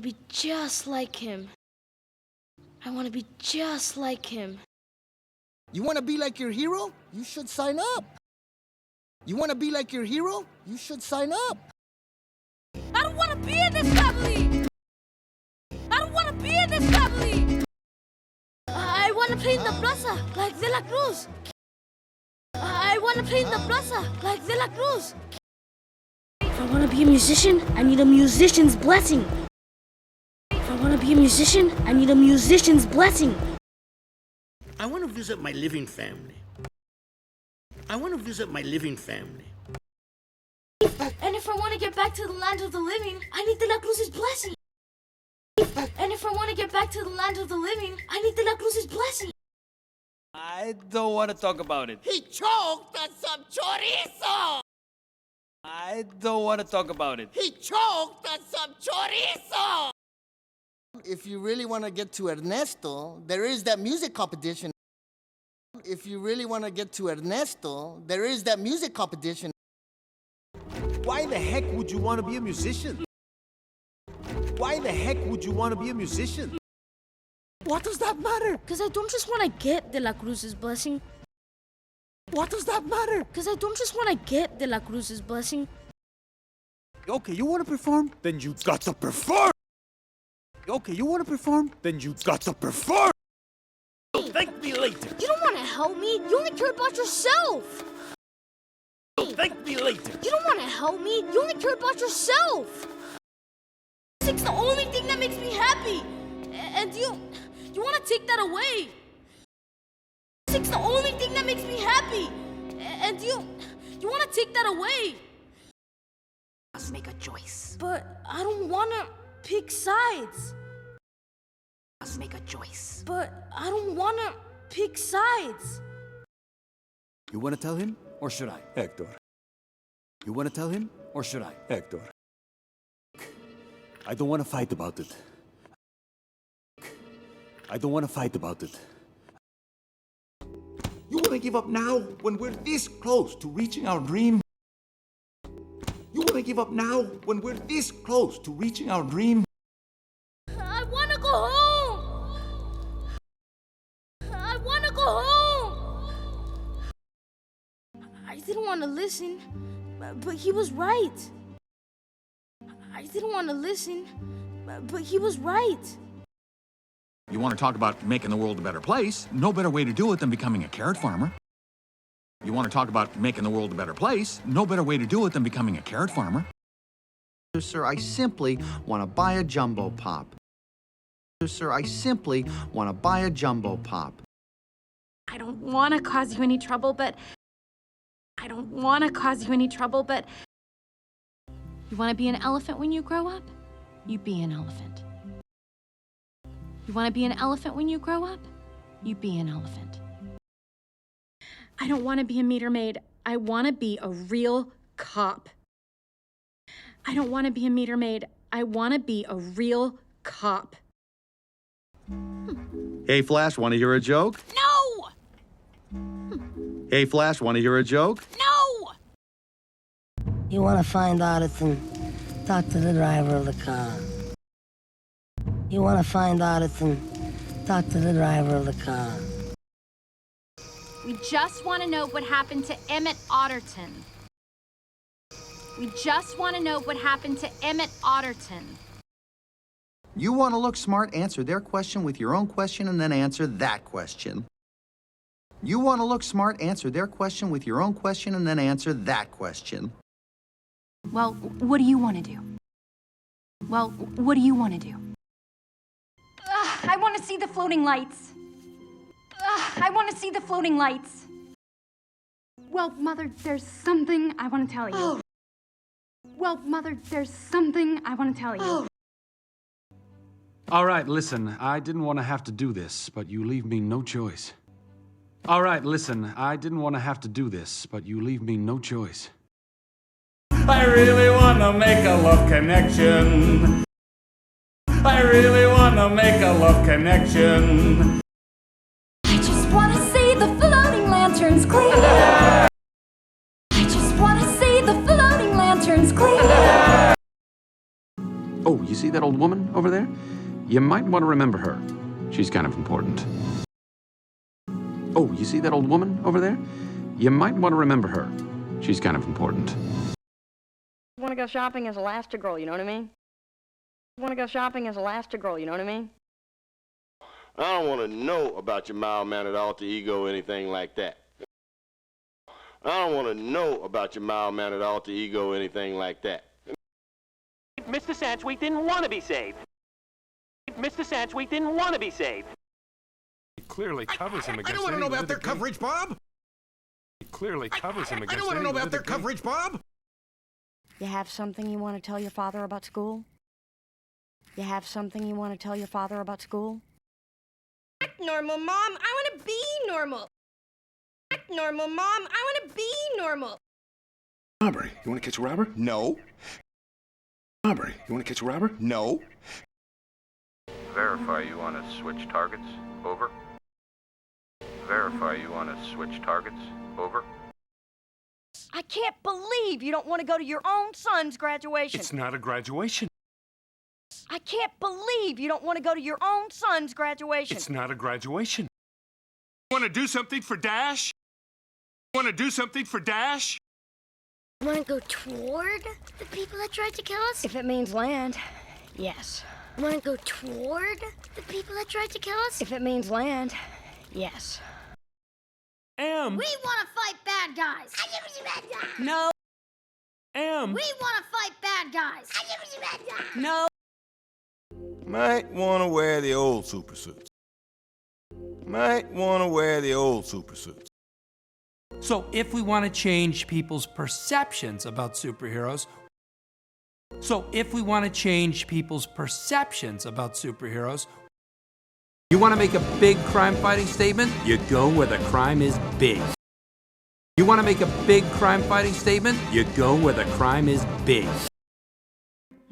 to be just like him. I want to be just like him. You want to be like your hero? You should sign up. You want to be like your hero? You should sign up. I don't want to be in this family! I don't want to be in this family! I want to play in the plaza like De La Cruz. I want to play in the plaza like De La Cruz. If I want to be a musician, I need a musician's blessing. If I want to be a musician, I need a musician's blessing. I want to visit my living family. I want to visit my living family. And if I want to get back to the land of the living, I need De La Cruz's blessing. And if I want to get back to the land of the living, I need De La Cruz's blessing. I don't want to talk about it. He choked on some chorizo! I don't want to talk about it. He choked on some chorizo! If you really want to get to Ernesto, there is that music competition. If you really want to get to Ernesto, there is that music competition. Why the heck would you want to be a musician? Why the heck would you want to be a musician? What does that matter? Because I don't just want to get De La Cruz's blessing. What does that matter? Because I don't just want to get De La Cruz's blessing. Okay, you want to perform? Then you got to perform! Okay, you want to perform? Then you got to perform! Thank me later! You don't want to help me. You only care about yourself. Thank me later! You don't want to help me. You only care about yourself. Music's the only thing that makes me happy. And you want to take that away. Music's the only thing that makes me happy. And you want to take that away. Must make a choice. But I don't want to pick sides. Must make a choice. But I don't want to pick sides. You want to tell him, or should I? Hector. You want to tell him, or should I? Hector. I don't want to fight about it. I don't want to fight about it. You want to give up now when we're this close to reaching our dream? You want to give up now when we're this close to reaching our dream? I want to go home. I want to go home. I didn't want to listen, but he was right. I didn't want to listen, but he was right. You want to talk about making the world a better place? No better way to do it than becoming a carrot farmer. You want to talk about making the world a better place? No better way to do it than becoming a carrot farmer. Sir, I simply want to buy a jumbo pop. Sir, I simply want to buy a jumbo pop. I don't want to cause you any trouble, but... You want to be an elephant when you grow up? You be an elephant. You want to be an elephant when you grow up? You be an elephant. I don't want to be a meter maid. I want to be a real cop. I don't want to be a meter maid. I want to be a real cop. Hey, Flash, want to hear a joke? No! Hey, Flash, want to hear a joke? No! You want to find Addison? Talk to the driver of the car. You want to find Addison? Talk to the driver of the car. We just want to know what happened to Emmett Otterton. We just want to know what happened to Emmett Otterton. You want to look smart? Answer their question with your own question and then answer that question. You want to look smart? Answer their question with your own question and then answer that question. Well, what do you want to do? I want to see the floating lights. Well, Mother, there's something I want to tell you. All right, listen, I didn't want to have to do this, but you leave me no choice. All right, listen, I didn't want to have to do this, but you leave me no choice. I really want to make a love connection. I really want to make a love connection. I just want to see the floating lanterns clear. I just want to see the floating lanterns clear. Oh, you see that old woman over there? You might want to remember her. She's kind of important. Oh, you see that old woman over there? You might want to remember her. She's kind of important. I want to go shopping as Elastigirl, you know what I mean? I want to go shopping as Elastigirl, you know what I mean? I don't want to know about your mild-mannered alter ego or anything like that. I don't want to know about your mild-mannered alter ego or anything like that. Mr. Satchweek didn't want to be saved. Mr. Satchweek didn't want to be saved. It clearly covers him against I don't want to know about their coverage, Bob. It clearly covers him against I don't want to know about their coverage, Bob. You have something you want to tell your father about school? You have something you want to tell your father about school? Act normal, Mom. I want to be normal. Act normal, Mom. I want to be normal. Robbery. You want to catch a robber? No. Robbery. You want to catch a robber? No. Verify you want to switch targets. Over. Verify you want to switch targets. Over. I can't believe you don't want to go to your own son's graduation. It's not a graduation. I can't believe you don't want to go to your own son's graduation. It's not a graduation. Want to do something for Dash? Want to do something for Dash? Want to go toward the people that tried to kill us? If it means land, yes. Want to go toward the people that tried to kill us? If it means land, yes. We want to fight bad guys. No. We want to fight bad guys. No. Might want to wear the old super suits. Might want to wear the old super suits. So if we want to change people's perceptions about superheroes, you want to make a big crime-fighting statement? You go where the crime is big. You want to make a big crime-fighting statement? You go where the crime is big.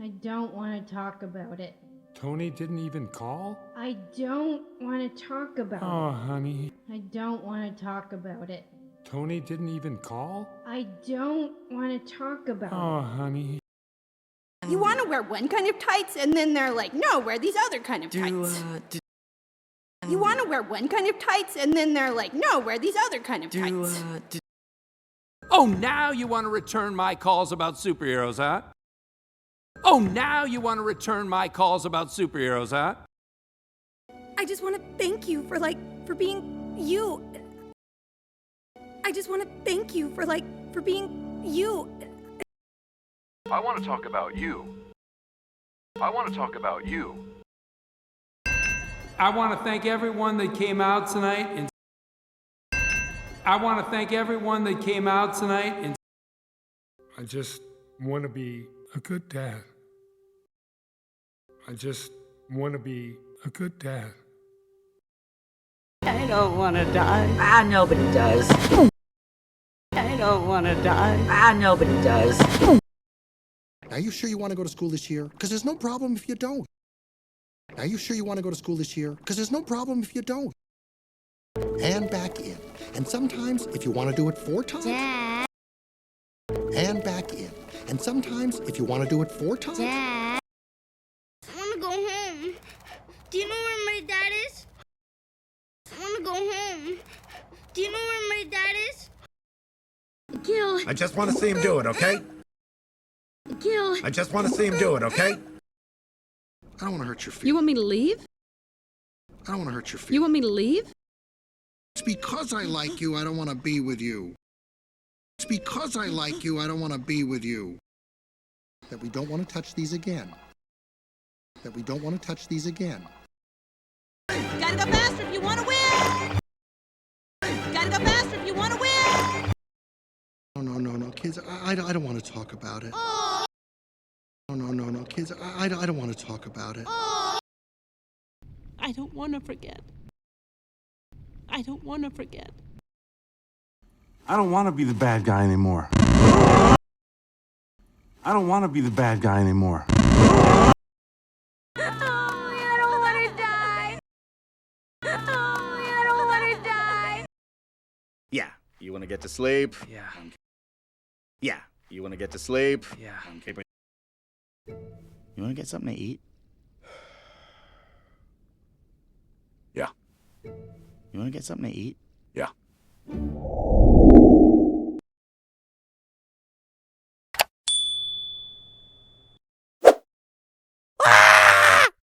I don't want to talk about it. Tony didn't even call? I don't want to talk about Oh, it. honey. I don't want to talk about it. Tony didn't even call? I don't want to talk about Oh, honey. You want to wear one kind of tights, and then they're like, no, wear these other kind of tights. You want to wear one kind of tights, and then they're like, no, wear these other kind of tights. Oh, now you want to return my calls about superheroes, huh? Oh, now you want to return my calls about superheroes, huh? I just want to thank you for being you. I just want to thank you for being you. I want to talk about you. I want to talk about you. I want to thank everyone that came out tonight and I just want to be a good dad. I just want to be a good dad. I don't want to die. Ah, nobody does. I don't want to die. Ah, nobody does. Are you sure you want to go to school this year? Because there's no problem if you don't. Are you sure you want to go to school this year? Because there's no problem if you don't. And back in. And sometimes, if you want to do it 4 times. Dad. And back in. And sometimes, if you want to do it 4 times. Dad. I want to go home. Do you know where my dad is? I want to go home. Do you know where my dad is? Gil. I just want to see him do it, okay? Gil. I just want to see him do it, okay? I don't want to hurt your feelings. You want me to leave? I don't want to hurt your feelings. You want me to leave? It's because I like you, I don't want to be with you. It's because I like you, I don't want to be with you. That we don't want to touch these again. That we don't want to touch these again. Gotta go faster if you want to win. Gotta go faster if you want to win. No, kids, I don't want to talk about it. Oh. No, kids, I don't want to talk about it. Oh. I don't want to forget. I don't want to forget. I don't want to be the bad guy anymore. I don't want to be the bad guy anymore. I don't want to die. I don't want to die. Yeah. You want to get to sleep? Yeah. Yeah. You want to get to sleep? Yeah. Okay, but You want to get something to eat? Yeah. You want to get something to eat? Yeah.